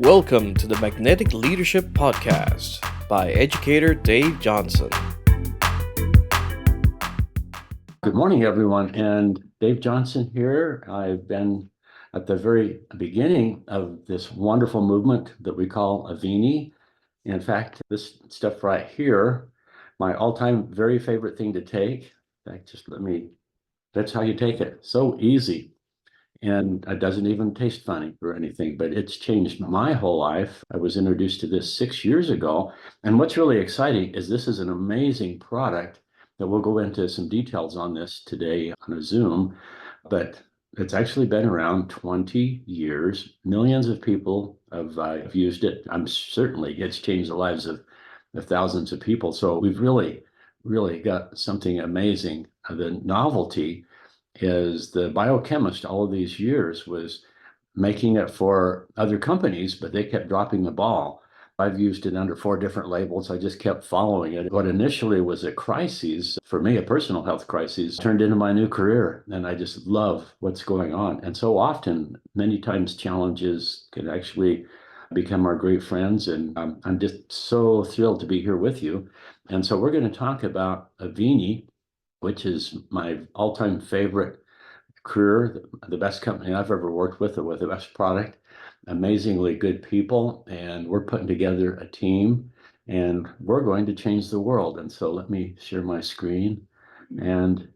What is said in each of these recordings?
Welcome to the Magnetic Leadership Podcast by educator Dave Johnson. Good morning, everyone. And Dave Johnson here. I've been at the very beginning of this wonderful movement that we call Avini. In fact, this stuff right here, my all-time very favorite thing to take. In fact, that's how you take it. So easy. And it doesn't even taste funny or anything, but it's changed my whole life. I was introduced to this 6 years ago. And what's really exciting is this is an amazing product that we'll go into some details on this today on a Zoom, but it's actually been around 20 years. Millions of people have used it. It's changed the lives of thousands of people. So we've really, really got something amazing. The novelty is the biochemist all of these years was making it for other companies, but they kept dropping the ball. I've used it under 4 different labels. I just kept following it. What initially was a crisis, for me, a personal health crisis, turned into my new career. And I just love what's going on. And so often, many times, challenges can actually become our great friends. And I'm just so thrilled to be here with you. And so we're going to talk about Avini, which is my all-time favorite career, the best company I've ever worked with the best product, amazingly good people, and we're putting together a team, and we're going to change the world. And so let me share my screen and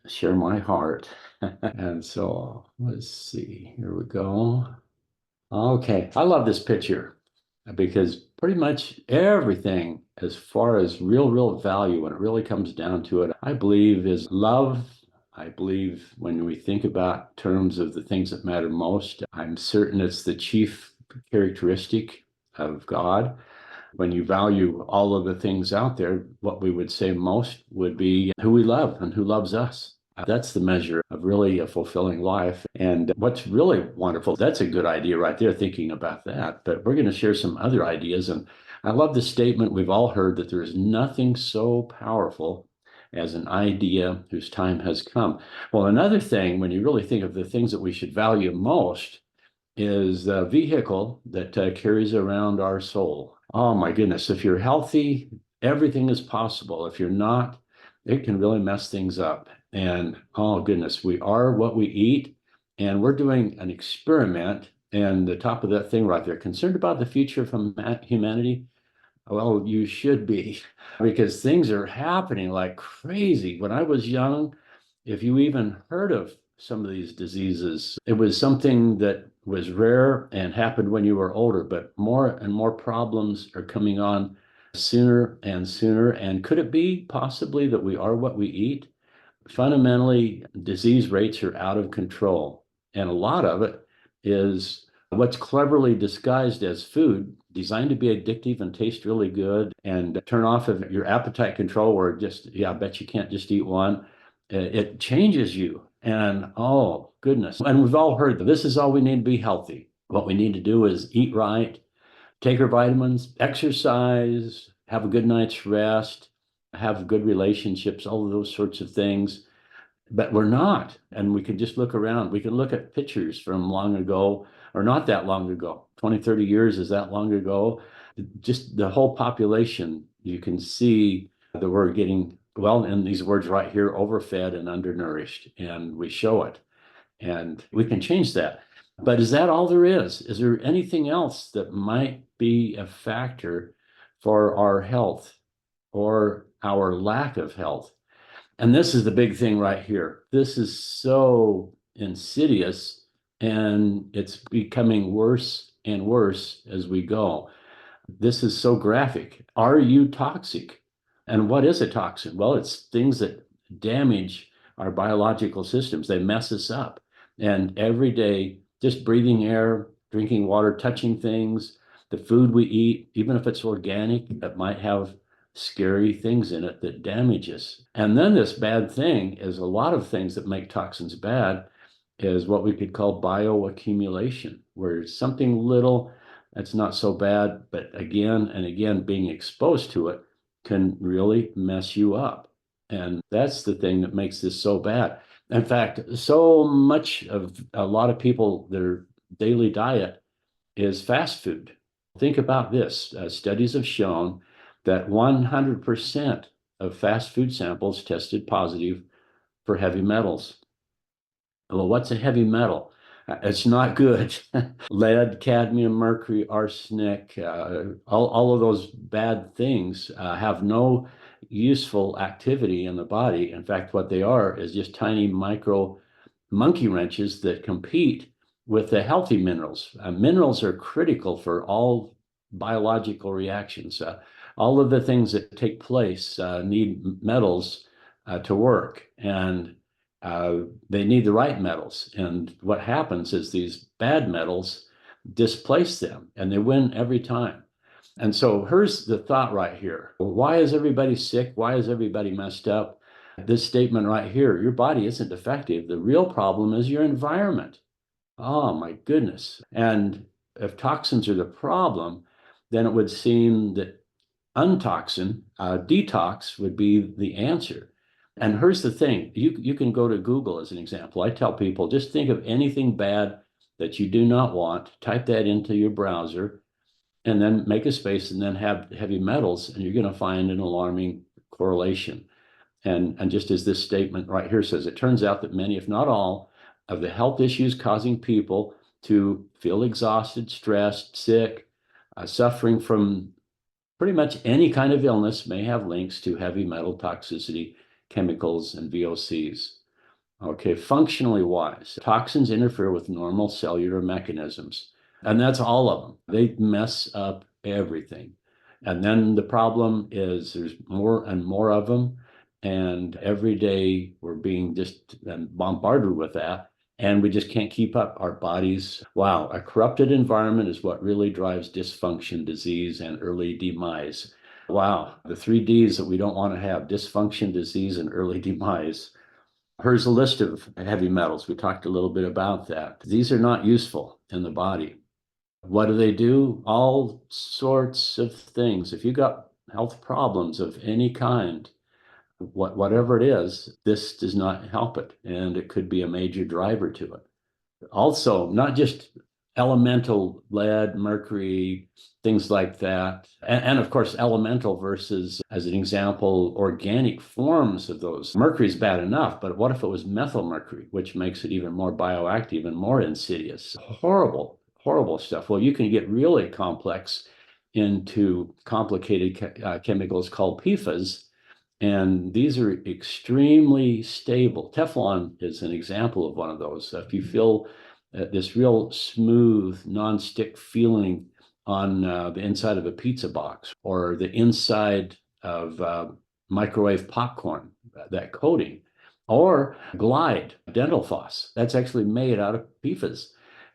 share my heart. And so let's see, here we go. Okay, I love this picture because pretty much everything as far as real value, when it really comes down to it, I believe is love. I believe when we think about terms of the things that matter most, I'm certain it's the chief characteristic of God. When you value all of the things out there, what we would say most would be who we love and who loves us. That's the measure of really a fulfilling life. And what's really wonderful, that's a good idea right there, thinking about that. But we're going to share some other ideas. And I love the statement we've all heard that there is nothing so powerful as an idea whose time has come. Well, another thing, when you really think of the things that we should value most, is the vehicle that carries around our soul. Oh my goodness, if you're healthy, everything is possible. If you're not, it can really mess things up. And oh goodness, we are what we eat. And we're doing an experiment. And the top of that thing right there, concerned about the future of humanity? Well, you should be, because things are happening like crazy. When I was young, if you even heard of some of these diseases, it was something that was rare and happened when you were older, but more and more problems are coming on sooner and sooner. And could it be possibly that we are what we eat? Fundamentally, disease rates are out of control. And a lot of it is what's cleverly disguised as food, designed to be addictive and taste really good and turn off of your appetite control, where I bet you can't just eat one. It changes you. And oh, goodness. And we've all heard that this is all we need to be healthy. What we need to do is eat right, take our vitamins, exercise, have a good night's rest, have good relationships, all of those sorts of things. But we're not. And we can just look around. We can look at pictures from long ago or not that long ago. 20, 30 years is that long ago. Just the whole population, you can see that we're getting, well, in these words right here, overfed and undernourished. And we show it. And we can change that. But is that all there is? Is there anything else that might be a factor for our health or our lack of health? And this is the big thing right here. This is so insidious, and it's becoming worse and worse as we go. This is so graphic. Are you toxic? And what is a toxin? Well, it's things that damage our biological systems. They mess us up. And every day, just breathing air, drinking water, touching things, the food we eat, even if it's organic, that might have scary things in it that damage us. And then this bad thing is a lot of things that make toxins bad is what we could call bioaccumulation, where something little that's not so bad, but again and again being exposed to it can really mess you up. And that's the thing that makes this so bad. In fact, so much of a lot of people, their daily diet is fast food. Think about this. Studies have shown that 100% of fast food samples tested positive for heavy metals. Well, what's a heavy metal? It's not good. Lead, cadmium, mercury, arsenic, all of those bad things have no useful activity in the body. In fact, what they are is just tiny micro monkey wrenches that compete with the healthy minerals. Minerals are critical for all biological reactions. All of the things that take place need metals to work. And they need the right metals. And what happens is these bad metals displace them and they win every time. And so here's the thought right here. Why is everybody sick? Why is everybody messed up? This statement right here, your body isn't defective. The real problem is your environment. Oh my goodness. And if toxins are the problem, then it would seem that untoxin, detox would be the answer. And here's the thing, you can go to Google as an example. I tell people, just think of anything bad that you do not want, type that into your browser, and then make a space and then have heavy metals, and you're going to find an alarming correlation. And just as this statement right here says, it turns out that many, if not all, of the health issues causing people to feel exhausted, stressed, sick, suffering from pretty much any kind of illness may have links to heavy metal toxicity, chemicals, and VOCs. Okay, functionally wise, toxins interfere with normal cellular mechanisms, and that's all of them. They mess up everything. And then the problem is there's more and more of them, and every day we're being just bombarded with that, and we just can't keep up. Our bodies, wow, a corrupted environment is what really drives dysfunction, disease, and early demise. Wow, the three Ds that we don't want to have: dysfunction, disease, and early demise. Here's a list of heavy metals. We talked a little bit about that. These are not useful in the body. What do? All sorts of things. If you got health problems of any kind, whatever it is, this does not help it. And it could be a major driver to it. Also, not just elemental lead, mercury, things like that. And of course, elemental versus, as an example, organic forms of those. Mercury is bad enough, but what if it was methyl mercury, which makes it even more bioactive and more insidious? Horrible, horrible stuff. Well, you can get really complex into complicated chemicals called PFAS. And these are extremely stable. Teflon is an example of one of those. If you feel this real smooth, non-stick feeling on the inside of a pizza box or the inside of microwave popcorn, that coating, or Glide dental floss, that's actually made out of PFAS.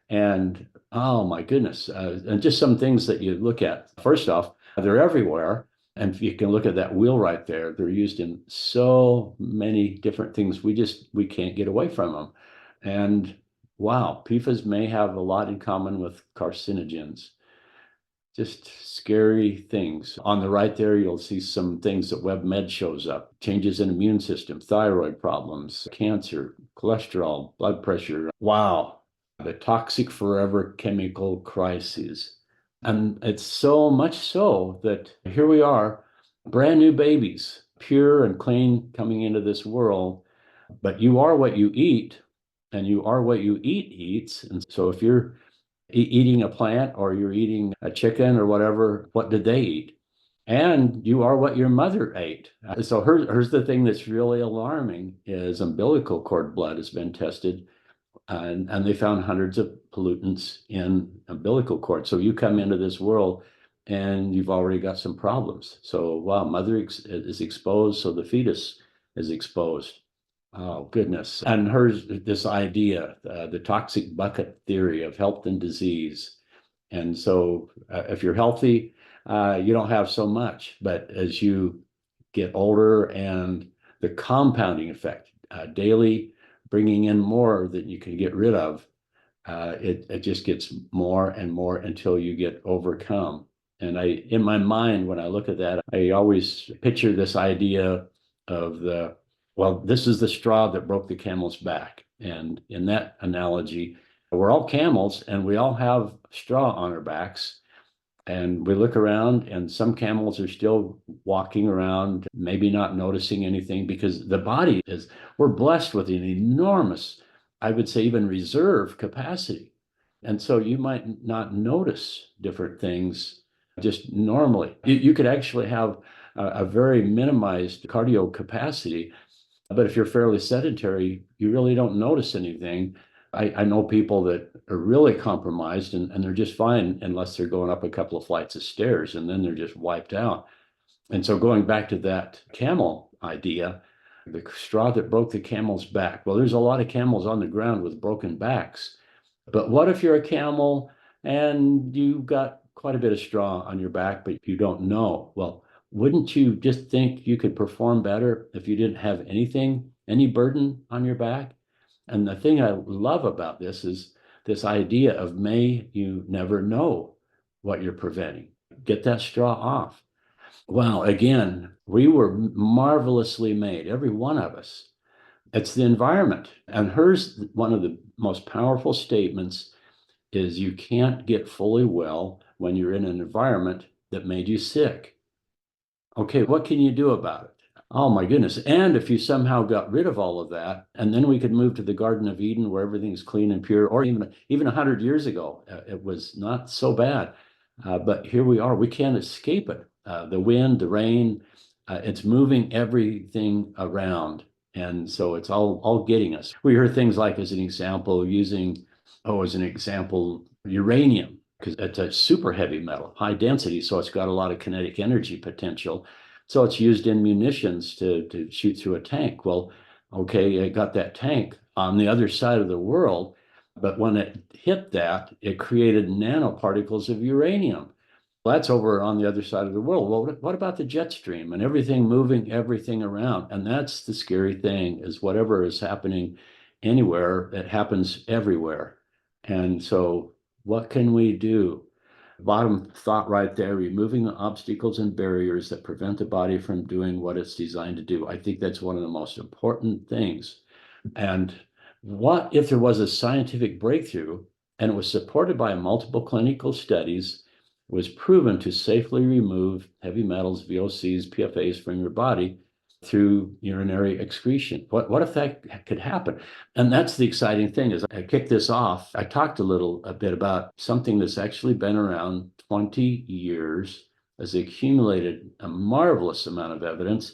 And oh my goodness, and just some things that you look at. First off, they're everywhere. And if you can look at that wheel right there, they're used in so many different things. We can't get away from them. And wow, PFAS may have a lot in common with carcinogens. Just scary things. On the right there, you'll see some things that WebMed shows up. Changes in immune system, thyroid problems, cancer, cholesterol, blood pressure. Wow, the toxic forever chemical crises. And it's so much so that here we are, brand new babies, pure and clean coming into this world. But you are what you eat, and you are what you eat eats. And so if you're eating a plant or you're eating a chicken or whatever, what did they eat? And you are what your mother ate. So here's the thing that's really alarming is umbilical cord blood has been tested, and they found hundreds of pollutants in umbilical cord. So you come into this world and you've already got some problems. So wow, mother is exposed, so the fetus is exposed. Oh, goodness. And here's this idea, the toxic bucket theory of health and disease. And so if you're healthy, you don't have so much. But as you get older and the compounding effect, daily bringing in more than you can get rid of, it just gets more and more until you get overcome. And in my mind, when I look at that, I always picture this idea of well, this is the straw that broke the camel's back. And in that analogy, We're all camels and we all have straw on our backs. And we look around, and some camels are still walking around, maybe not noticing anything because the body is, we're blessed with an enormous, I would say, even reserve capacity. And so you might not notice different things just normally. You could actually have a very minimized cardio capacity, but if you're fairly sedentary, you really don't notice anything. I know people that are really compromised and they're just fine unless they're going up a couple of flights of stairs and then they're just wiped out. And so going back to that camel idea, the straw that broke the camel's back. Well, there's a lot of camels on the ground with broken backs. But what if you're a camel and you've got quite a bit of straw on your back, but you don't know? Well, wouldn't you just think you could perform better if you didn't have anything, any burden on your back? And the thing I love about this is this idea of may you never know what you're preventing. Get that straw off. Wow, again, we were marvelously made, every one of us. It's the environment. And hers, one of the most powerful statements is you can't get fully well when you're in an environment that made you sick. Okay, what can you do about it? Oh my goodness. And if you somehow got rid of all of that, and then we could move to the Garden of Eden where everything's clean and pure, or even 100 years ago, it was not so bad. But here we are. We can't escape it. The wind, the rain, it's moving everything around. And so it's all getting us. We heard things like, as an example, uranium, because it's a super heavy metal, high density. So it's got a lot of kinetic energy potential. So it's used in munitions to shoot through a tank. Well, okay, it got that tank on the other side of the world, but when it hit that, it created nanoparticles of uranium. Well, that's over on the other side of the world. Well, what about the jet stream and everything moving everything around? And that's the scary thing, is whatever is happening anywhere, it happens everywhere. And so what can we do? Bottom thought right there, removing the obstacles and barriers that prevent the body from doing what it's designed to do. I think that's one of the most important things. And what if there was a scientific breakthrough and it was supported by multiple clinical studies, was proven to safely remove heavy metals, VOCs, PFAs from your body through urinary excretion? What if that could happen? And that's the exciting thing. Is I kicked this off. I talked a bit about something that's actually been around 20 years, has accumulated a marvelous amount of evidence.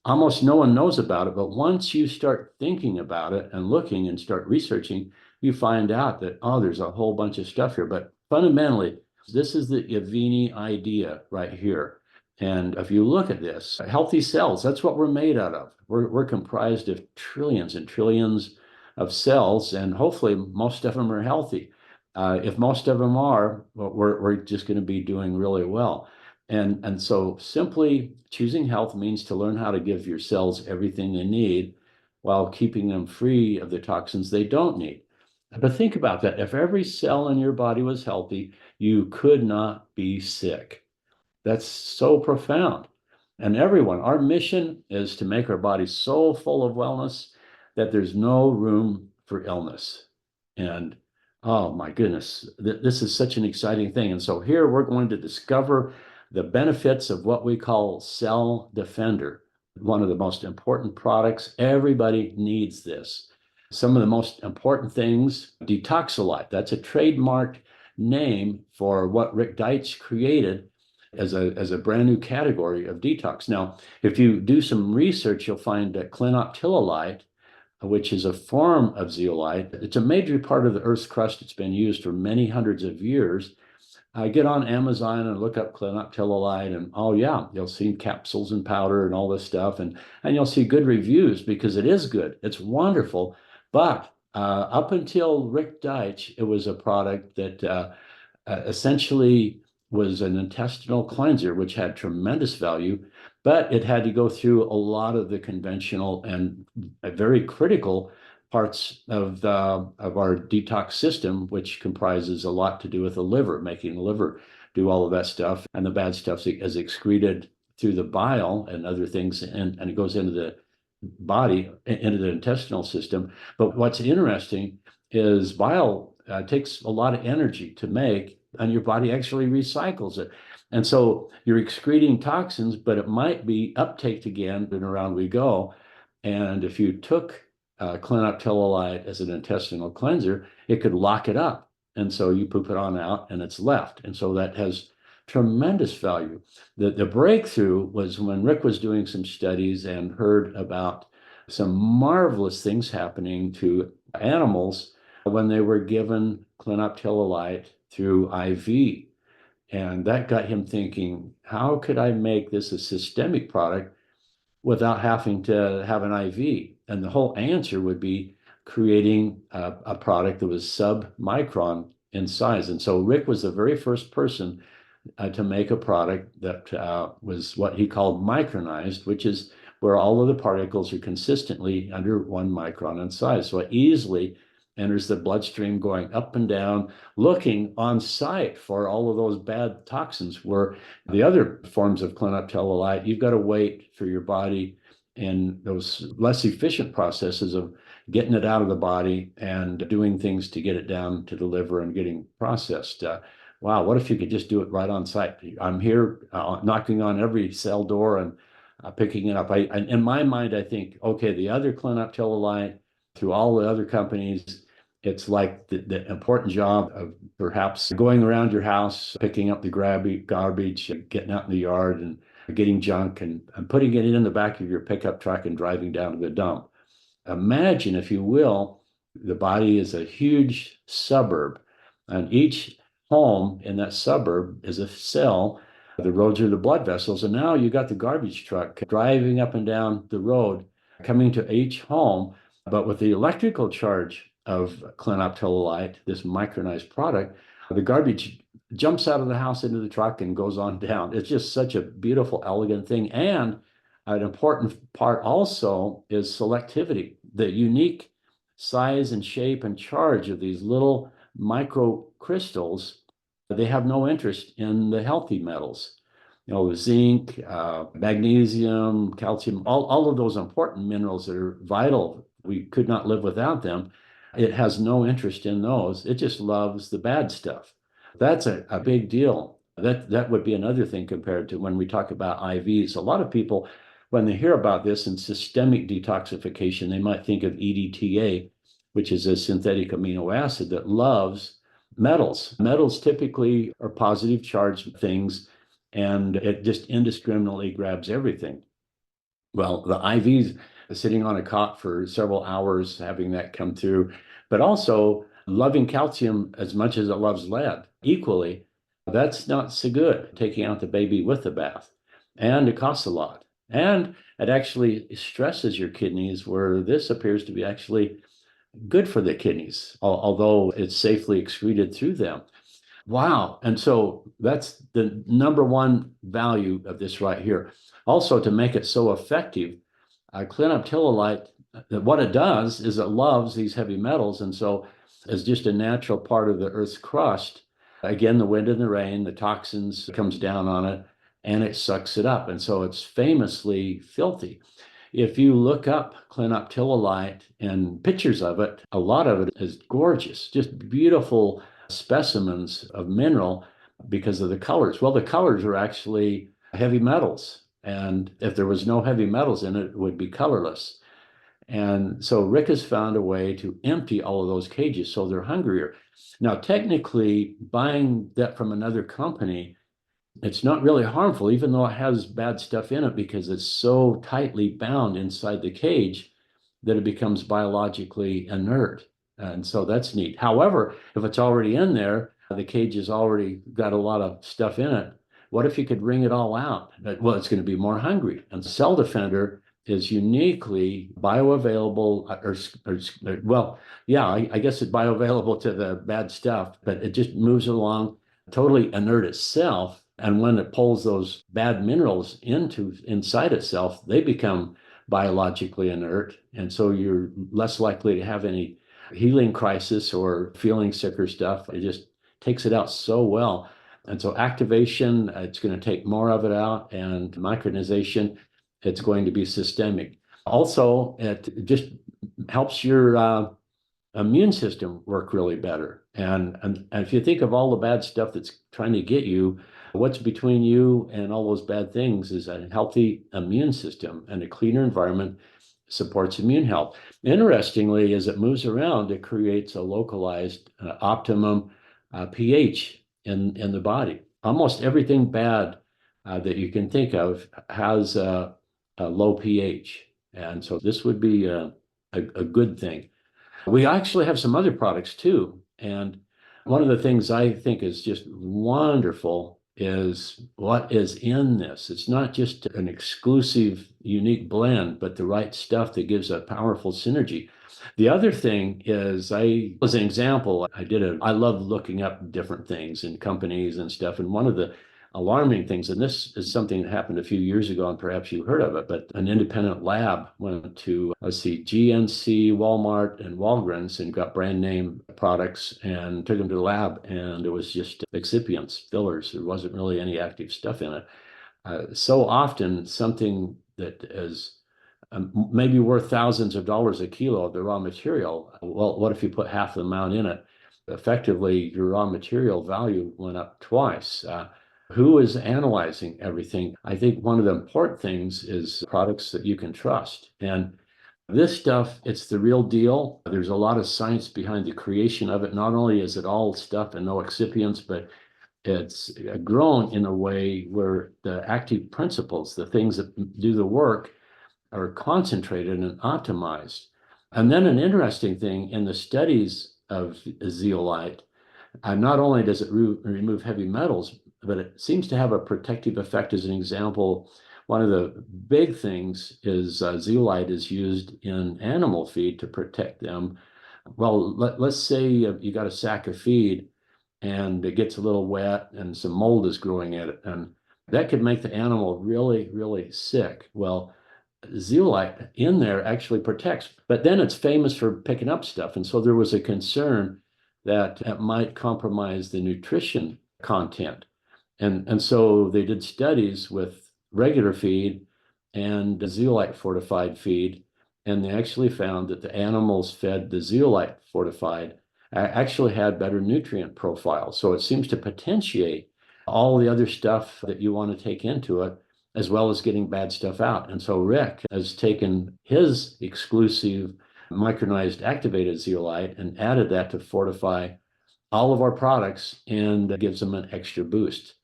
Almost no one knows about it, but once you start thinking about it and looking and start researching, you find out that, oh, there's a whole bunch of stuff here. But fundamentally, this is the Avini idea right here. And if you look at this, healthy cells, that's what we're made out of. We're comprised of trillions and trillions of cells, and hopefully most of them are healthy. If most of them are, well, we're just going to be doing really well. And so simply choosing health means to learn how to give your cells everything they need while keeping them free of the toxins they don't need. But think about that. If every cell in your body was healthy, you could not be sick. That's so profound. And everyone, our mission is to make our bodies so full of wellness that there's no room for illness. And oh my goodness, this is such an exciting thing. And so here we're going to discover the benefits of what we call Cell Defender, one of the most important products. Everybody needs this. Some of the most important things, detoxolite, that's a trademarked name for what Rick Deitch created as a brand new category of detox. Now, if you do some research, you'll find that clinoptilolite, which is a form of zeolite, it's a major part of the Earth's crust. It's been used for many hundreds of years. Get on Amazon and look up clinoptilolite, and oh yeah, you'll see capsules and powder and all this stuff, and you'll see good reviews because it is good. It's wonderful. But up until Rick Deitch, it was a product that essentially was an intestinal cleanser, which had tremendous value, but it had to go through a lot of the conventional and very critical parts of our detox system, which comprises a lot to do with the liver, making the liver do all of that stuff, and the bad stuff is excreted through the bile and other things, and it goes into the body, into the intestinal system. But what's interesting is bile takes a lot of energy to make, and your body actually recycles it. And so you're excreting toxins, but it might be uptaked again, and around we go. And if you took clenoptilolite as an intestinal cleanser, it could lock it up. And so you poop it on out and it's left. And so that has tremendous value. The breakthrough was when Rick was doing some studies and heard about some marvelous things happening to animals when they were given clenoptilolite through IV. And that got him thinking, how could I make this a systemic product without having to have an IV? And the whole answer would be creating a product that was sub-micron in size. And so Rick was the very first person to make a product that was what he called micronized, which is where all of the particles are consistently under 1 micron in size. So it easily enters the bloodstream, going up and down, looking on site for all of those bad toxins. Where the other forms of clenoptilolite, you've got to wait for your body and those less efficient processes of getting it out of the body and doing things to get it down to the liver and getting processed. Wow, what if you could just do it right on site? I'm here knocking on every cell door and picking it up. In my mind, I think, okay, the other clenoptilolite through all the other companies, it's like the important job of perhaps going around your house, picking up the garbage, getting out in the yard and getting junk and putting it in the back of your pickup truck and driving down to the dump. Imagine, if you will, the body is a huge suburb, and each home in that suburb is a cell. The roads are the blood vessels, and now you got the garbage truck driving up and down the road, coming to each home. But with the electrical charge of clenoptilolite, this micronized product, the garbage jumps out of the house into the truck and goes on down. It's just such a beautiful, elegant thing. And an important part also is selectivity. The unique size and shape and charge of these little microcrystals, they have no interest in the healthy metals. Zinc, magnesium, calcium, all of those important minerals that are vital. We could not live without them. It has no interest in those. It just loves the bad stuff. That's a big deal. That would be another thing compared to when we talk about IVs. A lot of people, when they hear about this and systemic detoxification, they might think of EDTA, which is a synthetic amino acid that loves metals. Metals typically are positive charged things, and it just indiscriminately grabs everything. Well, the IVs sitting on a cot for several hours, having that come through, but also loving calcium as much as it loves lead equally, that's not so good, taking out the baby with the bath. And it costs a lot. And it actually stresses your kidneys, where this appears to be actually good for the kidneys, although it's safely excreted through them. Wow. And so that's the number one value of this right here. Also, to make it so effective, clenoptilolite, what it does is it loves these heavy metals. And so as just a natural part of the Earth's crust, again, the wind and the rain, the toxins comes down on it and it sucks it up. And so it's famously filthy. If you look up clenoptilolite and pictures of it, a lot of it is gorgeous, just beautiful specimens of mineral because of the colors. Well, the colors are actually heavy metals. And if there was no heavy metals in it, it would be colorless. And so Rick has found a way to empty all of those cages so they're hungrier. Now, technically, buying that from another company, it's not really harmful, even though it has bad stuff in it, because it's so tightly bound inside the cage that it becomes biologically inert. And so that's neat. However, if it's already in there, the cage has already got a lot of stuff in it. What if you could wring it all out? Well, it's going to be more hungry. And Cell Defender is uniquely bioavailable, I guess it's bioavailable to the bad stuff, but it just moves along totally inert itself. And when it pulls those bad minerals inside itself, they become biologically inert. And so you're less likely to have any healing crisis or feeling sick or stuff. It just takes it out so well. And so activation, it's going to take more of it out, and micronization, it's going to be systemic. Also, it just helps your immune system work really better. And if you think of all the bad stuff that's trying to get you, what's between you and all those bad things is a healthy immune system, and a cleaner environment supports immune health. Interestingly, as it moves around, it creates a localized optimum pH in the body. Almost everything bad that you can think of has a low pH. And so this would be a good thing. We actually have some other products too. And one of the things I think is just wonderful is what is in this. It's not just an exclusive, unique blend, but the right stuff that gives a powerful synergy. The other thing is, as an example, I love looking up different things in companies and stuff. And one of the alarming things, and this is something that happened a few years ago, and perhaps you heard of it, but an independent lab went to, let's see, GNC, Walmart, and Walgreens and got brand name products and took them to the lab, and it was just excipients, fillers. There wasn't really any active stuff in it. So often something that is maybe worth thousands of dollars a kilo of the raw material, well, what if you put half the amount in it? Effectively, your raw material value went up twice. Who is analyzing everything? I think one of the important things is products that you can trust. And this stuff, it's the real deal. There's a lot of science behind the creation of it. Not only is it all stuff and no excipients, but it's grown in a way where the active principles, the things that do the work, are concentrated and optimized. And then an interesting thing in the studies of zeolite, not only does it remove heavy metals, but it seems to have a protective effect. As an example, one of the big things is zeolite is used in animal feed to protect them. Well, let's say you got a sack of feed and it gets a little wet and some mold is growing in it, and that could make the animal really, really sick. Well, zeolite in there actually protects, but then it's famous for picking up stuff. And so there was a concern that it might compromise the nutrition content. And so they did studies with regular feed and zeolite fortified feed, and they actually found that the animals fed the zeolite fortified actually had better nutrient profiles. So it seems to potentiate all the other stuff that you want to take into it, as well as getting bad stuff out. And so Rick has taken his exclusive micronized activated zeolite and added that to fortify all of our products, and gives them an extra boost.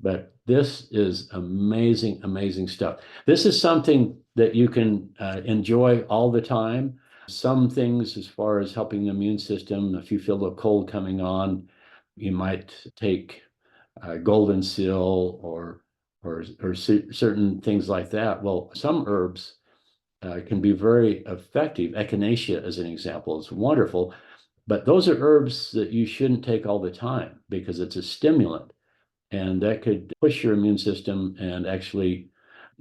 But this is amazing, amazing stuff. This is something that you can enjoy all the time. Some things as far as helping the immune system, if you feel the cold coming on, you might take golden seal or certain things like that. Well, some herbs can be very effective. Echinacea, as an example, is wonderful. But those are herbs that you shouldn't take all the time because it's a stimulant, and that could push your immune system and actually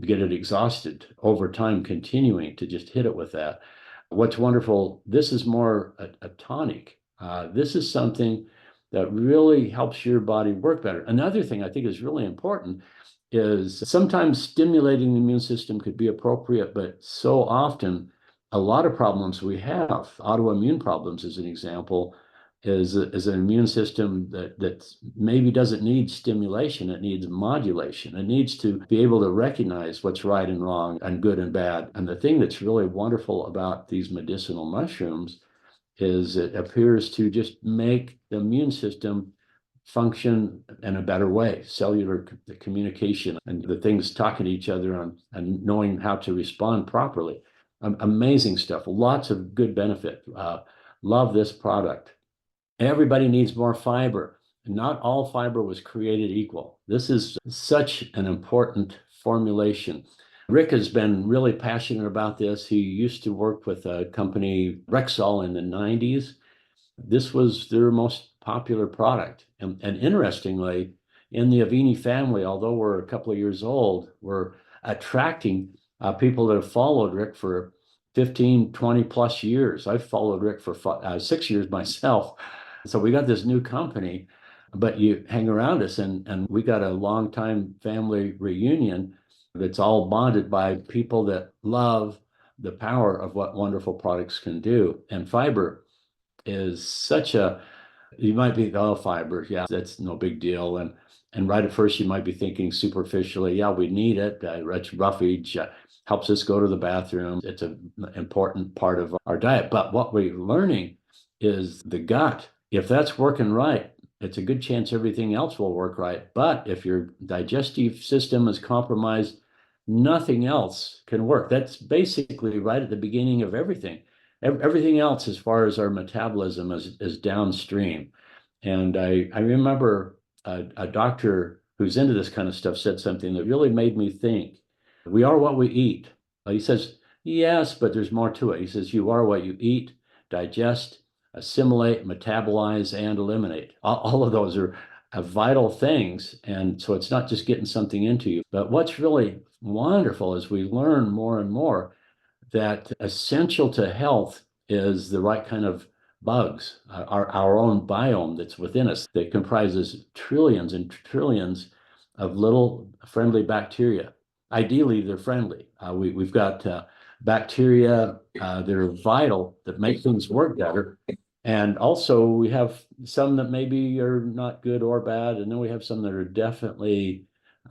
get it exhausted over time, continuing to just hit it with that. What's wonderful, this is more a tonic. This is something that really helps your body work better. Another thing I think is really important is sometimes stimulating the immune system could be appropriate, but so often a lot of problems we have, autoimmune problems as an example, is an immune system that maybe doesn't need stimulation, it needs modulation. It needs to be able to recognize what's right and wrong and good and bad. And the thing that's really wonderful about these medicinal mushrooms is it appears to just make the immune system function in a better way. Cellular communication and the things talking to each other and knowing how to respond properly. Amazing stuff. Lots of good benefit. Love this product. Everybody needs more fiber. Not all fiber was created equal. This is such an important formulation. Rick has been really passionate about this. He used to work with a company, Rexall, in the 90s. This was their most popular product. And interestingly, in the Avini family, although we're a couple of years old, we're attracting people that have followed Rick for 15, 20 plus years. I've followed Rick for 6 years myself. So we got this new company, but you hang around us and we got a long-time family reunion that's all bonded by people that love the power of what wonderful products can do. And fiber is such a You might be, oh, fiber, yeah, that's no big deal. And right at first, you might be thinking superficially, yeah, we need it. Rich roughage helps us go to the bathroom. It's an important part of our diet. But what we're learning is the gut. If that's working right, it's a good chance everything else will work right. But if your digestive system is compromised, nothing else can work. That's basically right at the beginning of everything. Everything else, as far as our metabolism, is downstream. And I remember a doctor who's into this kind of stuff said something that really made me think. We are what we eat. He says, yes, but there's more to it. He says, you are what you eat, digest, assimilate, metabolize, and eliminate. All of those are vital things. And so it's not just getting something into you. But what's really wonderful is we learn more and more that essential to health is the right kind of bugs, our own biome that's within us that comprises trillions and trillions of little friendly bacteria. Ideally, they're friendly. We've got bacteria that are vital that make things work better. And also, we have some that maybe are not good or bad. And then we have some that are definitely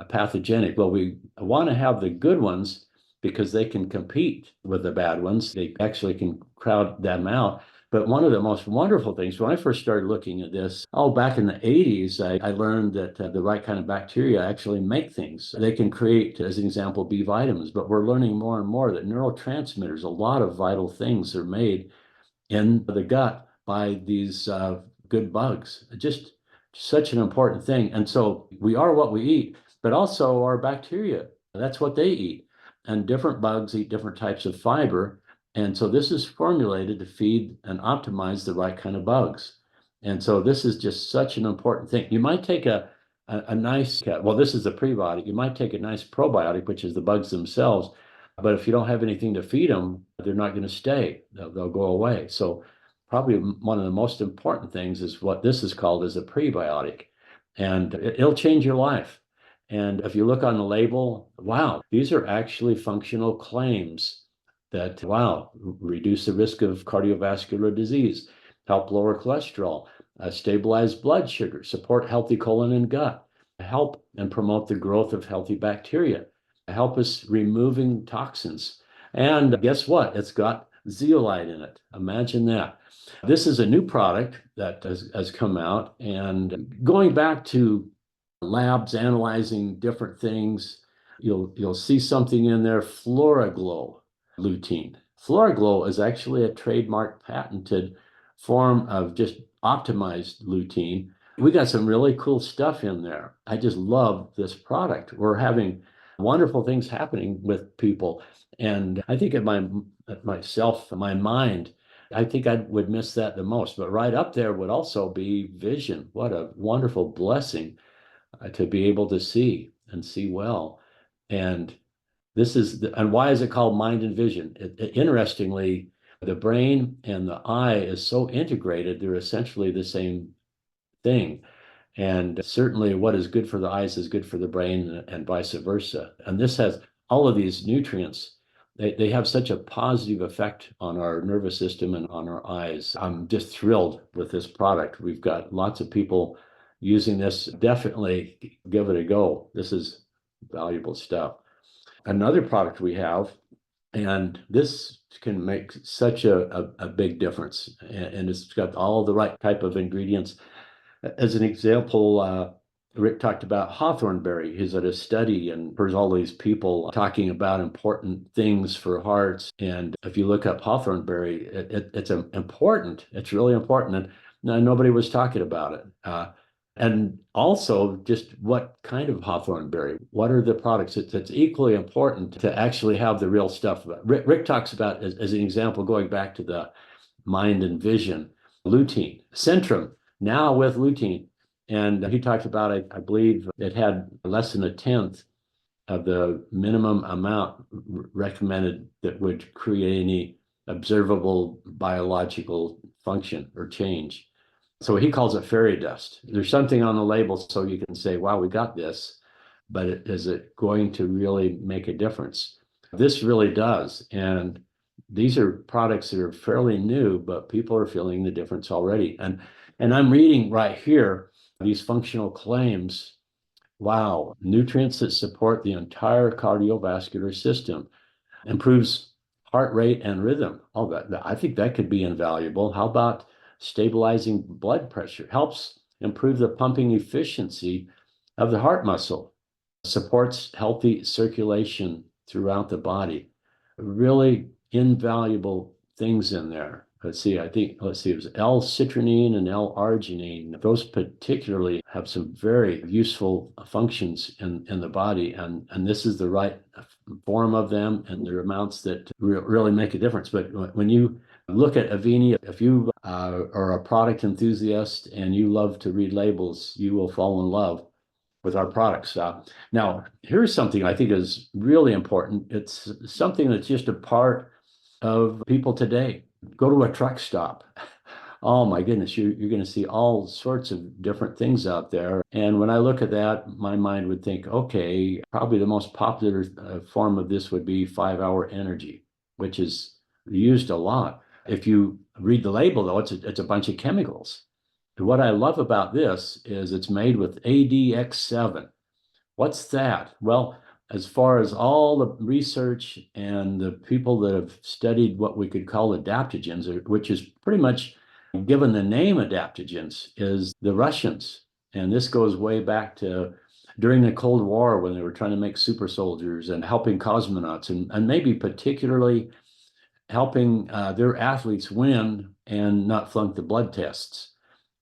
pathogenic. Well, we want to have the good ones because they can compete with the bad ones. They actually can crowd them out. But one of the most wonderful things, when I first started looking at this, back in the 80s, I learned that the right kind of bacteria actually make things. They can create, as an example, B vitamins, but we're learning more and more that neurotransmitters, a lot of vital things are made in the gut by these good bugs. Just such an important thing. And so we are what we eat, but also our bacteria. That's what they eat. And different bugs eat different types of fiber. And so this is formulated to feed and optimize the right kind of bugs. And so this is just such an important thing. You might take a nice, well, this is a prebiotic. You might take a nice probiotic, which is the bugs themselves, but if you don't have anything to feed them, they're not going to stay. They'll go away. So probably one of the most important things is what this is called as a prebiotic. And it'll change your life. And if you look on the label, wow, these are actually functional claims that, wow, reduce the risk of cardiovascular disease, help lower cholesterol, stabilize blood sugar, support healthy colon and gut, help and promote the growth of healthy bacteria, help us removing toxins. And guess what? It's got zeolite in it. Imagine that. This is a new product that has come out. And going back to labs analyzing different things, you'll see something in there, FloraGlow lutein. FloraGlow is actually a trademark patented form of just optimized lutein. We got some really cool stuff in there. I just love this product. We're having wonderful things happening with people. And I think my mind, I think I would miss that the most. But right up there would also be vision. What a wonderful blessing to be able to see and see well. And and why is it called mind and vision? Interestingly, the brain and the eye is so integrated, they're essentially the same thing. And certainly what is good for the eyes is good for the brain and vice versa. And this has all of these nutrients. They have such a positive effect on our nervous system and on our eyes. I'm just thrilled with this product. We've got lots of people using this. Definitely give it a go. This is valuable stuff. Another product we have, and this can make such a big difference. And it's got all the right type of ingredients. As an example, Rick talked about hawthornberry. He's at a study and heard all these people talking about important things for hearts. And if you look up hawthornberry, it's important. It's really important. And nobody was talking about it. And also just what kind of hawthornberry, what are the products? It's equally important to actually have the real stuff. Rick talks about, as an example, going back to the mind and vision, lutein, Centrum, now with lutein. And he talked about, I believe it had less than a tenth of the minimum amount recommended that would create any observable biological function or change. So he calls it fairy dust. There's something on the label so you can say, wow, we got this, but is it going to really make a difference? This really does. And these are products that are fairly new, but people are feeling the difference already. And And I'm reading right here these functional claims. Wow, nutrients that support the entire cardiovascular system, improves heart rate and rhythm. Oh, I think that could be invaluable. How about stabilizing blood pressure? Helps improve the pumping efficiency of the heart muscle, supports healthy circulation throughout the body. Really invaluable things in there. Let's see, it was L-citrulline and L-arginine. Those particularly have some very useful functions in the body, and this is the right form of them, and their amounts that really make a difference. But when you look at Avini, if you are a product enthusiast and you love to read labels, you will fall in love with our products. Now, here's something I think is really important. It's something that's just a part of people today. Go to a truck stop. Oh my goodness, you're going to see all sorts of different things out there. And when I look at that, my mind would think, okay, probably the most popular form of this would be 5-hour energy, which is used a lot. If you read the label, though, it's a bunch of chemicals. What I love about this is it's made with ADX7. What's that? Well, as far as all the research and the people that have studied what we could call adaptogens, which is pretty much given the name adaptogens, is the Russians. And this goes way back to during the Cold War when they were trying to make super soldiers and helping cosmonauts and maybe particularly helping their athletes win and not flunk the blood tests.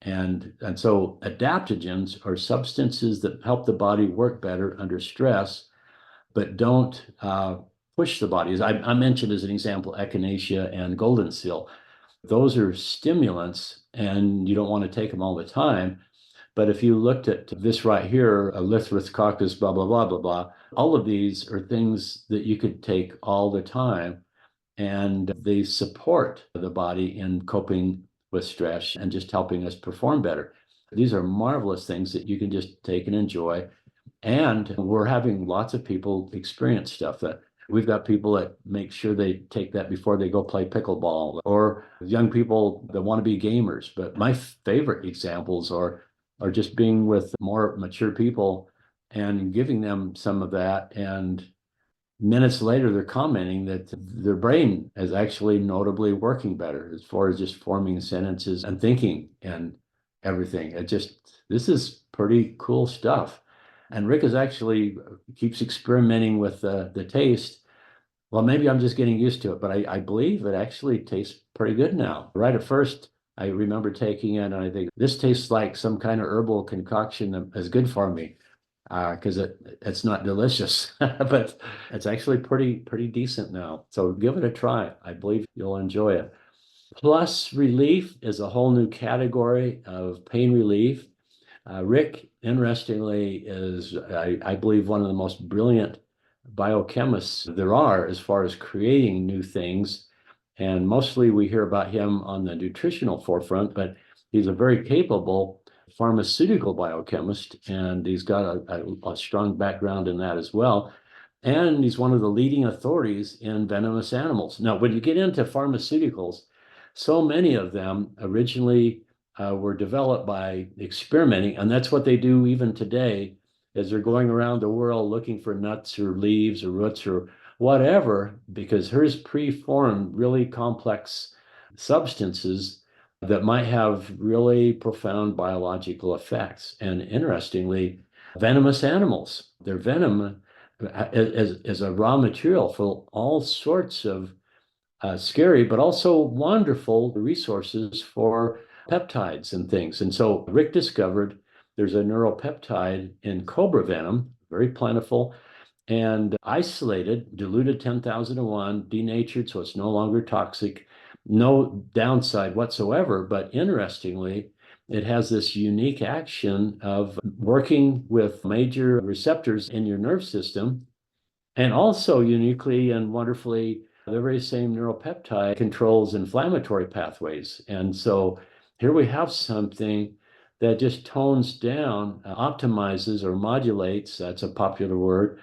And so adaptogens are substances that help the body work better under stress, but don't push the body. As I mentioned as an example, echinacea and golden seal. Those are stimulants, and you don't want to take them all the time. But if you looked at this right here, Eleutherococcus, blah, blah, blah, blah, blah, all of these are things that you could take all the time, and they support the body in coping with stress and just helping us perform better. These are marvelous things that you can just take and enjoy. And we're having lots of people experience stuff that we've got people that make sure they take that before they go play pickleball, or young people that want to be gamers. But my favorite examples are just being with more mature people and giving them some of that, and minutes later, they're commenting that their brain is actually notably working better as far as just forming sentences and thinking and everything. This is pretty cool stuff. And Rick is actually keeps experimenting with the taste. Well, maybe I'm just getting used to it, but I believe it actually tastes pretty good now. Right at first, I remember taking it and I think this tastes like some kind of herbal concoction that is good for me because it's not delicious, but it's actually pretty decent now. So give it a try. I believe you'll enjoy it. Plus Relief is a whole new category of pain relief. Rick, interestingly, is I believe one of the most brilliant biochemists there are as far as creating new things. And mostly we hear about him on the nutritional forefront, but he's a very capable pharmaceutical biochemist, and he's got a strong background in that as well. And he's one of the leading authorities in venomous animals. Now, when you get into pharmaceuticals, so many of them originally were developed by experimenting, and that's what they do even today, is they're going around the world looking for nuts or leaves or roots or whatever, because here's preformed, really complex substances that might have really profound biological effects. And interestingly, venomous animals, their venom is a raw material for all sorts of scary, but also wonderful resources for peptides and things. And so Rick discovered there's a neuropeptide in cobra venom, very plentiful, and isolated, diluted 10,000 to 1, denatured, so it's no longer toxic, no downside whatsoever. But interestingly, it has this unique action of working with major receptors in your nerve system, and also uniquely and wonderfully, the very same neuropeptide controls inflammatory pathways. And so here we have something that just tones down, optimizes or modulates, that's a popular word,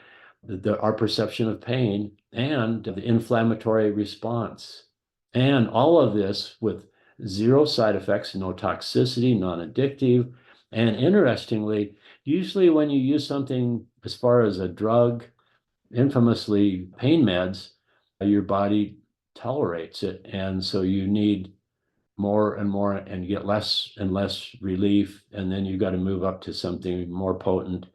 our perception of pain and the inflammatory response. And all of this with zero side effects, no toxicity, non-addictive. And interestingly, usually when you use something as far as a drug, infamously pain meds, your body tolerates it. And so you need more and more and get less and less relief. And then you've got to move up to something more potent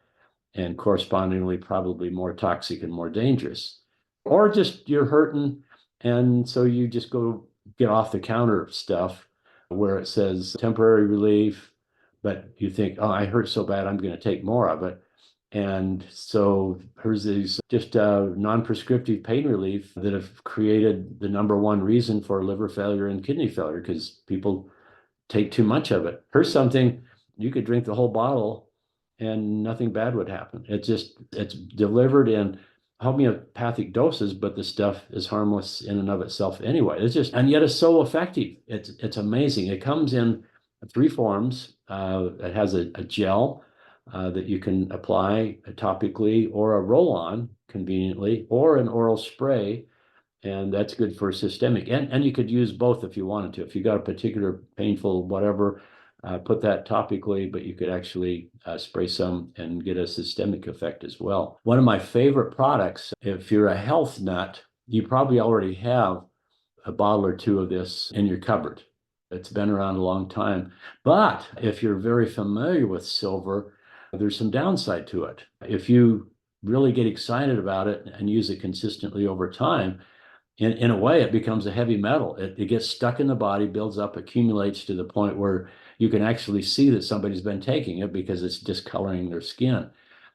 and correspondingly probably more toxic and more dangerous. Or just you're hurting, and so you just go get off the counter stuff where it says temporary relief, but you think, oh, I hurt so bad, I'm going to take more of it. And so here's these just non-prescriptive pain relief that have created the number one reason for liver failure and kidney failure because people take too much of it. Here's something you could drink the whole bottle and nothing bad would happen. It's delivered in homeopathic doses, but the stuff is harmless in and of itself anyway. And yet it's so effective. It's amazing. It comes in three forms. It has a gel that you can apply topically or a roll-on conveniently or an oral spray, and that's good for systemic. And you could use both if you wanted to. If you got a particular painful whatever, put that topically, but you could actually spray some and get a systemic effect as well. One of my favorite products, if you're a health nut, you probably already have a bottle or two of this in your cupboard. It's been around a long time. But if you're very familiar with silver, there's some downside to it. If you really get excited about it and use it consistently over time, in a way, it becomes a heavy metal. It gets stuck in the body, builds up, accumulates to the point where you can actually see that somebody's been taking it because it's discoloring their skin.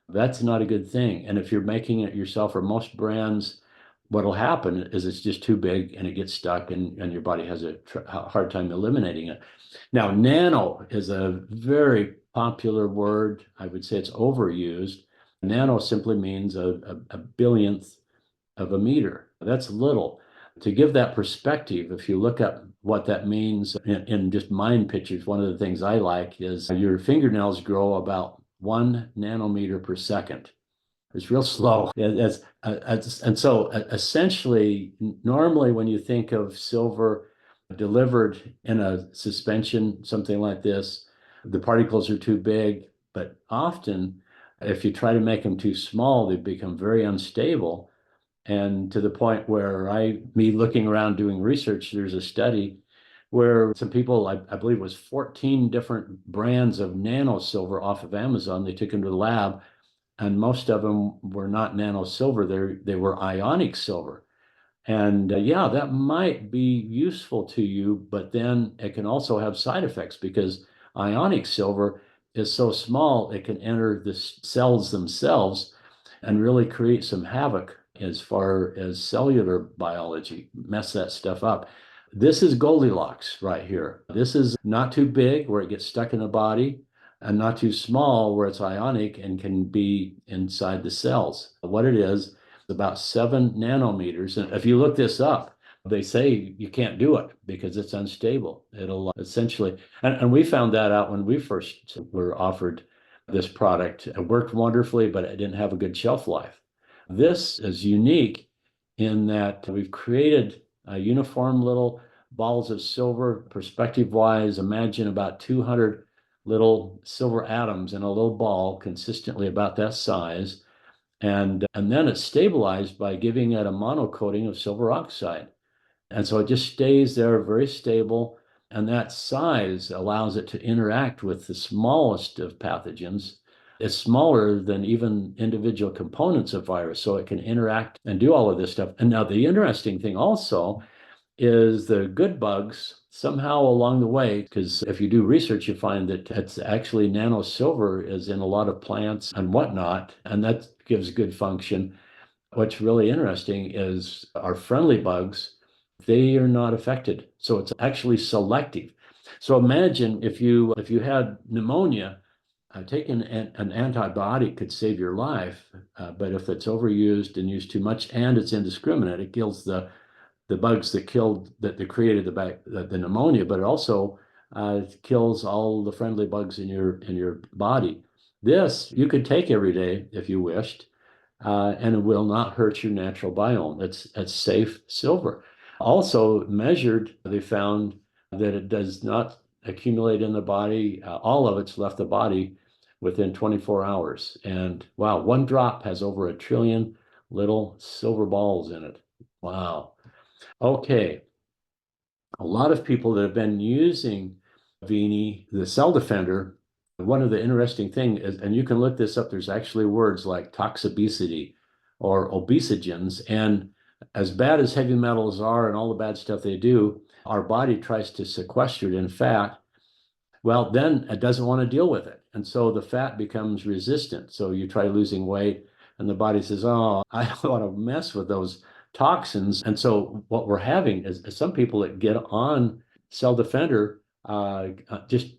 That's not a good thing. And if you're making it yourself, or most brands, what'll happen is it's just too big and it gets stuck and your body has a hard time eliminating it. Now, nano is a very popular word. I would say it's overused. Nano simply means a billionth of a meter. That's little. To give that perspective, if you look up what that means in just mind pictures, one of the things I like is your fingernails grow about 1 nanometer per second. It's real slow. And so essentially, normally when you think of silver delivered in a suspension, something like this, the particles are too big, but often if you try to make them too small, they become very unstable. And to the point where me looking around doing research, there's a study where some people, I believe it was 14 different brands of nano silver off of Amazon. They took them to the lab, and most of them were not nano silver. They were ionic silver. And yeah, that might be useful to you, but then it can also have side effects because ionic silver is so small, it can enter the cells themselves and really create some havoc as far as cellular biology, mess that stuff up. This is Goldilocks right here. This is not too big where it gets stuck in the body and not too small where it's ionic and can be inside the cells. What it is about 7 nanometers. And if you look this up, they say you can't do it because it's unstable. It'll essentially, and we found that out when we first were offered this product. It worked wonderfully, but it didn't have a good shelf life. This is unique in that we've created a uniform little balls of silver. Perspective-wise, imagine about 200 little silver atoms in a little ball, consistently about that size. And then it's stabilized by giving it a monocoating of silver oxide. And so it just stays there very stable. And that size allows it to interact with the smallest of pathogens. It's smaller than even individual components of virus, so it can interact and do all of this stuff. And now the interesting thing also is the good bugs somehow along the way, because if you do research, you find that it's actually nano silver is in a lot of plants and whatnot, and that gives good function. What's really interesting is our friendly bugs, they are not affected. So it's actually selective. So imagine if you had pneumonia, taking an antibiotic could save your life, but if it's overused and used too much and it's indiscriminate, it kills the bugs that created the pneumonia, but it also kills all the friendly bugs in your body. This you could take every day if you wished, and it will not hurt your natural biome. It's safe silver. Also measured, they found that it does not accumulate in the body. All of it's left the body within 24 hours. And wow, one drop has over 1 trillion little silver balls in it. Wow. Okay. A lot of people that have been using Avini, the cell defender, one of the interesting thing is, and you can look this up, there's actually words like toxicity or obesogens. And as bad as heavy metals are and all the bad stuff they do, our body tries to sequester it in fat. Well, then it doesn't want to deal with it. And so the fat becomes resistant. So you try losing weight, and the body says, oh, I don't want to mess with those toxins. And so what we're having is some people that get on Cell Defender just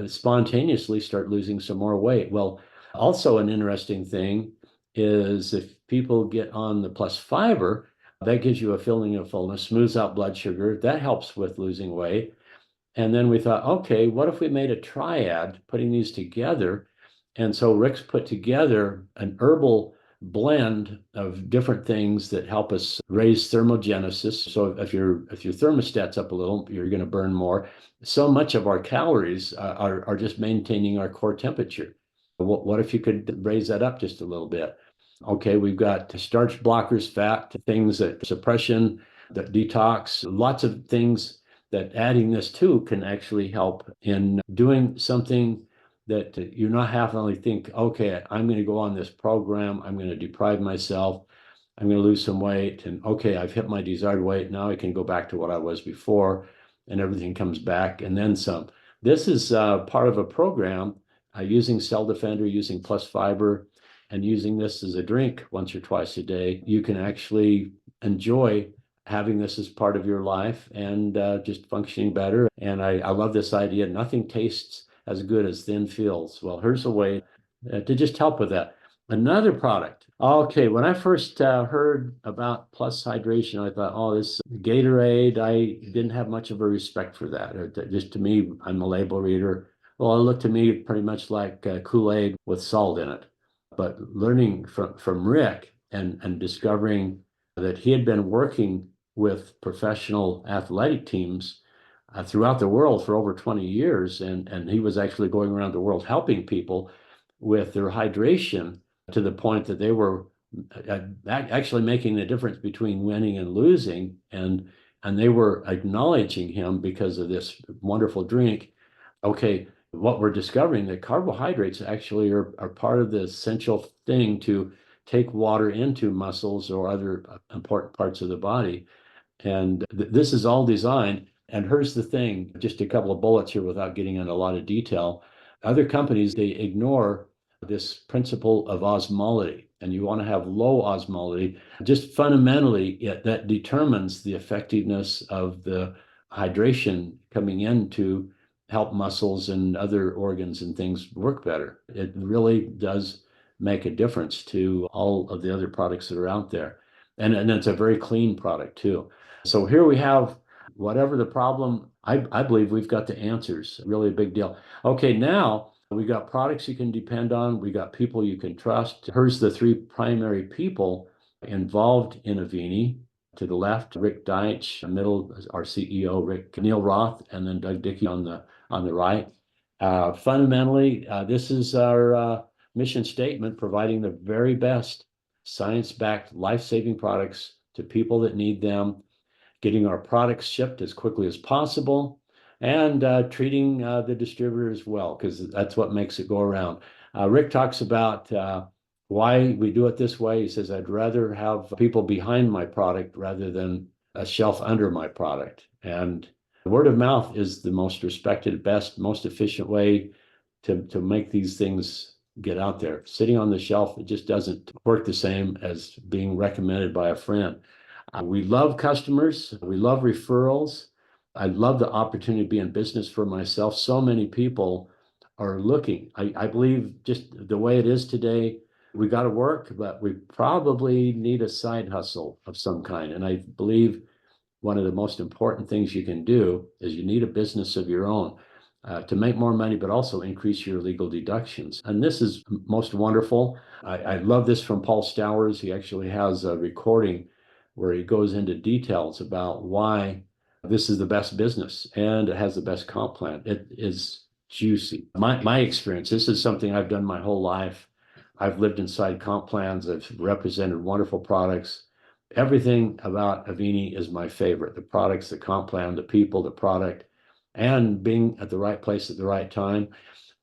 spontaneously start losing some more weight. Well, also an interesting thing is if people get on the plus fiber, that gives you a feeling of fullness, smooths out blood sugar. That helps with losing weight. And then we thought, okay, what if we made a triad, putting these together? And so Rick's put together an herbal blend of different things that help us raise thermogenesis. So if your thermostat's up a little, you're going to burn more. So much of our calories are just maintaining our core temperature. What if you could raise that up just a little bit? Okay, we've got starch blockers, fat, things that suppression, that detox, lots of things that adding this to can actually help in doing something that you're not having to only think, okay, I'm going to go on this program, I'm going to deprive myself, I'm going to lose some weight, and okay, I've hit my desired weight, now I can go back to what I was before, and everything comes back, and then some. This is part of a program using Cell Defender, using Plus Fiber, and using this as a drink once or twice a day. You can actually enjoy having this as part of your life and just functioning better. And I love this idea. Nothing tastes as good as thin feels. Well, here's a way to just help with that. Another product. Okay, when I first heard about Plus Hydration, I thought, oh, this Gatorade, I didn't have much of a respect for that. Just to me, I'm a label reader. Well, it looked to me pretty much like Kool-Aid with salt in it. But learning from Rick and discovering that he had been working with professional athletic teams throughout the world for over 20 years. And he was actually going around the world helping people with their hydration to the point that they were actually making the difference between winning and losing. And they were acknowledging him because of this wonderful drink. Okay, what we're discovering that carbohydrates actually are part of the essential thing to take water into muscles or other important parts of the body. And this is all designed. And here's the thing, just a couple of bullets here without getting into a lot of detail. Other companies, they ignore this principle of osmolality, and you want to have low osmolality. Just fundamentally, that determines the effectiveness of the hydration coming in to help muscles and other organs and things work better. It really does make a difference to all of the other products that are out there. And it's a very clean product too. So here we have whatever the problem, I believe we've got the answers. Really a big deal. Okay, now we got products you can depend on. We got people you can trust. Here's the three primary people involved in Avini. To the left, Rick Deitch, middle, our CEO, Neil Roth, and then Doug Dickey on the right. Fundamentally, this is our mission statement, providing the very best science-backed, life-saving products to people that need them, getting our products shipped as quickly as possible, and treating the distributor as well, because that's what makes it go around. Rick talks about why we do it this way. He says, I'd rather have people behind my product rather than a shelf under my product. And word of mouth is the most respected, best, most efficient way to make these things get out there. Sitting on the shelf, it just doesn't work the same as being recommended by a friend. We love customers. We love referrals. I love the opportunity to be in business for myself. So many people are looking. I believe just the way it is today, we got to work, but we probably need a side hustle of some kind. And I believe one of the most important things you can do is you need a business of your own to make more money, but also increase your legal deductions. And this is most wonderful. I love this from Paul Stowers. He actually has a recording where he goes into details about why this is the best business and it has the best comp plan. It is juicy. My experience, this is something I've done my whole life. I've lived inside comp plans. I've represented wonderful products. Everything about Avini is my favorite. The products, the comp plan, the people, the product, and being at the right place at the right time.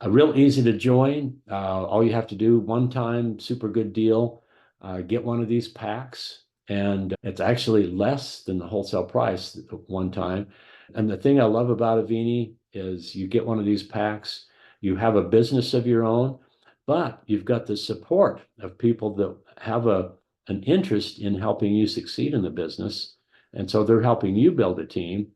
Real easy to join. All you have to do, one time, super good deal. Get one of these packs, and it's actually less than the wholesale price one time. And the thing I love about Avini is you get one of these packs, you have a business of your own, but you've got the support of people that have an interest in helping you succeed in the business. And so they're helping you build a team.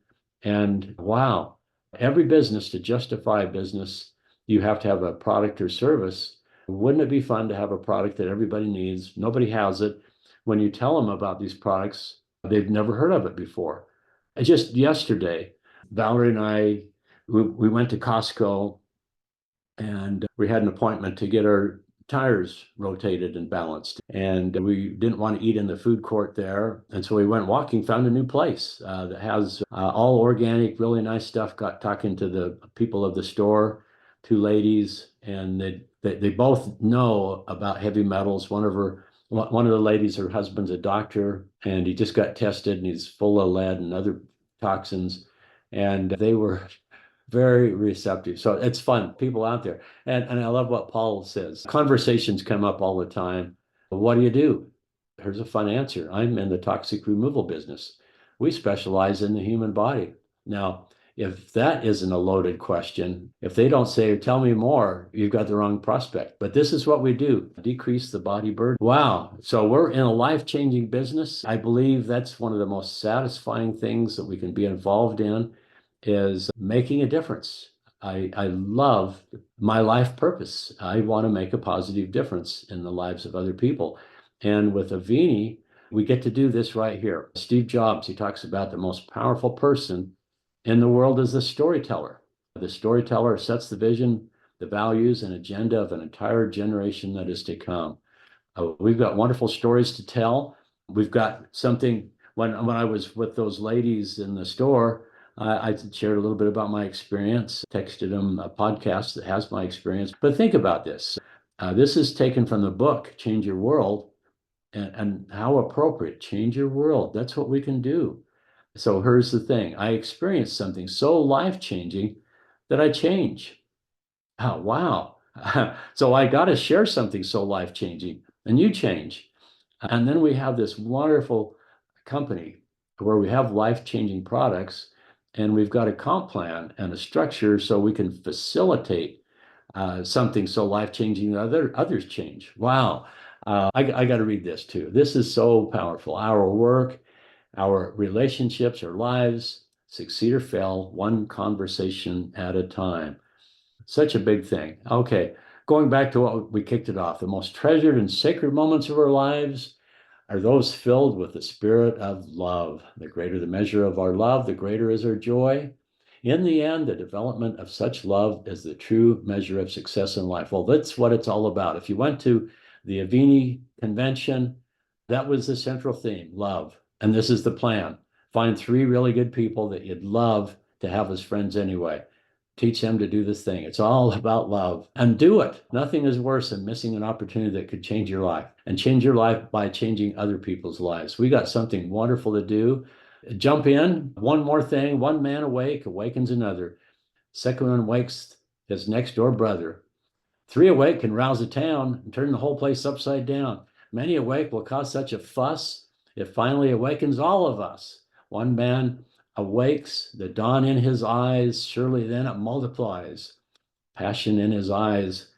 And wow, every business, to justify a business, you have to have a product or service. Wouldn't it be fun to have a product that everybody needs? Nobody has it. When you tell them about these products, they've never heard of it before. Just yesterday, Valerie and we went to Costco and we had an appointment to get our tires rotated and balanced. And we didn't want to eat in the food court there. And so we went walking, found a new place that has all organic, really nice stuff. Got talking to the people of the store, two ladies, and they both know about heavy metals. One of the ladies, her husband's a doctor, and he just got tested and he's full of lead and other toxins. And they were very receptive. So it's fun, people out there. And I love what Paul says. Conversations come up all the time. What do you do? Here's a fun answer. I'm in the toxic removal business. We specialize in the human body. Now, if that isn't a loaded question, if they don't say, tell me more, you've got the wrong prospect. But this is what we do, decrease the body burden. Wow. So we're in a life-changing business. I believe that's one of the most satisfying things that we can be involved in, is making a difference. I love my life purpose. I want to make a positive difference in the lives of other people. And with Avini, we get to do this right here. Steve Jobs, he talks about the most powerful person in the world is the storyteller. The storyteller sets the vision, the values, and agenda of an entire generation that is to come. We've got wonderful stories to tell. We've got something, when I was with those ladies in the store, I shared a little bit about my experience, texted them a podcast that has my experience. But think about this. This is taken from the book, Change Your World, and how appropriate, change your world. That's what we can do. So here's the thing. I experienced something so life-changing that I change. Oh, wow. So I got to share something so life-changing, and you change. And then we have this wonderful company where we have life-changing products, and we've got a comp plan and a structure so we can facilitate something so life-changing that others change. Wow. I got to read this too. This is so powerful. Our work, our relationships, our lives succeed or fail one conversation at a time. Such a big thing. Okay, going back to what we kicked it off, the most treasured and sacred moments of our lives are those filled with the spirit of love. The greater the measure of our love, the greater is our joy. In the end, the development of such love is the true measure of success in life. Well, that's what it's all about. If you went to the Avini convention, that was the central theme, love. And this is the plan. Find 3 really good people that you'd love to have as friends anyway. Teach them to do this thing. It's all about love, and do it. Nothing is worse than missing an opportunity that could change your life, and change your life by changing other people's lives. We got something wonderful to do. Jump in. One more thing. One man awake awakens another. Second one wakes his next door brother. 3 awake can rouse a town and turn the whole place upside down. Many awake will cause such a fuss, it finally awakens all of us. One man awakes, the dawn in his eyes, surely then it multiplies. Passion in his eyes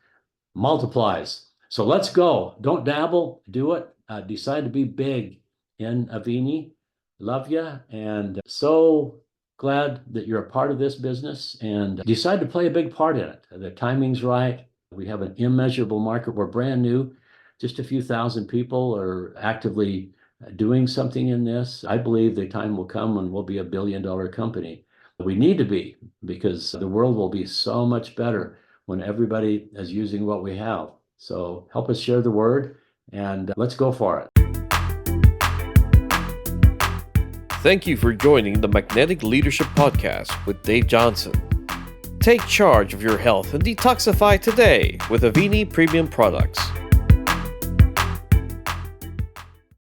multiplies. So let's go. Don't dabble, do it. Decide to be big in Avini. Love you, and so glad that you're a part of this business, and decide to play a big part in it. The timing's right. We have an immeasurable market. We're brand new. Just a few thousand people are actively doing something in this. I believe the time will come when we'll be a billion-dollar company. We need to be, because the world will be so much better when everybody is using what we have. So help us share the word, and let's go for it. Thank you for joining the Magnetic Leadership Podcast with Dave Johnson. Take charge of your health and detoxify today with Avini Premium products.